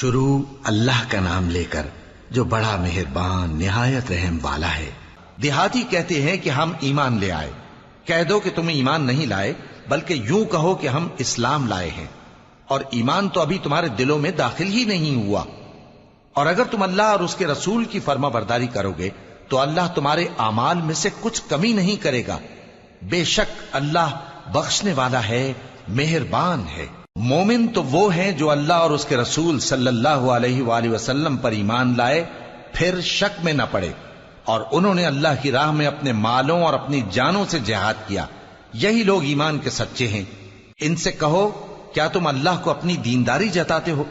شروع اللہ کا نام لے کر جو بڑا مہربان نہایت رحم والا ہے۔ دیہاتی کہتے ہیں کہ ہم ایمان لے آئے۔ کہہ دو کہ تم ایمان نہیں لائے، بلکہ یوں کہو کہ ہم اسلام لائے ہیں، اور ایمان تو ابھی تمہارے دلوں میں داخل ہی نہیں ہوا۔ اور اگر تم اللہ اور اس کے رسول کی فرما برداری کرو گے تو اللہ تمہارے اعمال میں سے کچھ کمی نہیں کرے گا۔ بے شک اللہ بخشنے والا ہے، مہربان ہے۔ مومن تو وہ ہیں جو اللہ اور اس کے رسول صلی اللہ علیہ وآلہ وسلم پر ایمان لائے، پھر شک میں نہ پڑے، اور انہوں نے اللہ کی راہ میں اپنے مالوں اور اپنی جانوں سے جہاد کیا۔ یہی لوگ ایمان کے سچے ہیں۔ ان سے کہو، کیا تم اللہ کو اپنی دینداری جتاتے ہو؟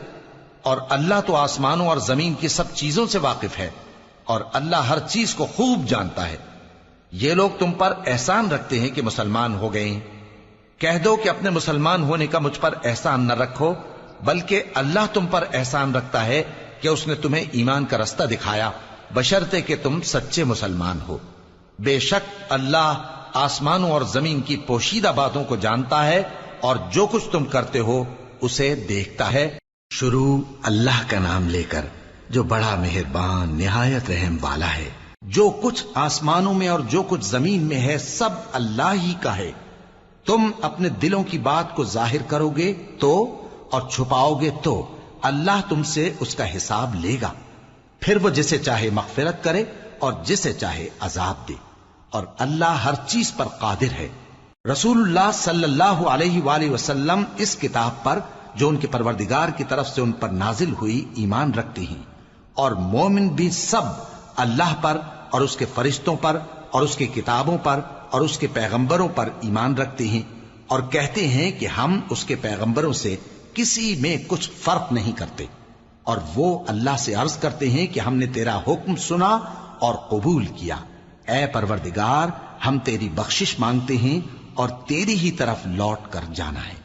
اور اللہ تو آسمانوں اور زمین کی سب چیزوں سے واقف ہے، اور اللہ ہر چیز کو خوب جانتا ہے۔ یہ لوگ تم پر احسان رکھتے ہیں کہ مسلمان ہو گئے ہیں۔ کہہ دو کہ اپنے مسلمان ہونے کا مجھ پر احسان نہ رکھو، بلکہ اللہ تم پر احسان رکھتا ہے کہ اس نے تمہیں ایمان کا رستہ دکھایا، بشرطے کہ تم سچے مسلمان ہو۔ بے شک اللہ آسمانوں اور زمین کی پوشیدہ باتوں کو جانتا ہے، اور جو کچھ تم کرتے ہو اسے دیکھتا ہے۔ شروع اللہ کا نام لے کر جو بڑا مہربان نہایت رحم والا ہے۔ جو کچھ آسمانوں میں اور جو کچھ زمین میں ہے سب اللہ ہی کا ہے۔ تم اپنے دلوں کی بات کو ظاہر کرو گے تو اور چھپاؤ گے تو اللہ تم سے اس کا حساب لے گا، پھر وہ جسے چاہے مغفرت کرے اور جسے چاہے عذاب دے، اور اللہ ہر چیز پر قادر ہے۔ رسول اللہ صلی اللہ علیہ وآلہ وسلم اس کتاب پر جو ان کے پروردگار کی طرف سے ان پر نازل ہوئی ایمان رکھتے ہیں، اور مومن بھی سب اللہ پر اور اس کے فرشتوں پر اور اس کی کتابوں پر اور اس کے پیغمبروں پر ایمان رکھتے ہیں، اور کہتے ہیں کہ ہم اس کے پیغمبروں سے کسی میں کچھ فرق نہیں کرتے، اور وہ اللہ سے عرض کرتے ہیں کہ ہم نے تیرا حکم سنا اور قبول کیا۔ اے پروردگار، ہم تیری بخشش مانگتے ہیں اور تیری ہی طرف لوٹ کر جانا ہے۔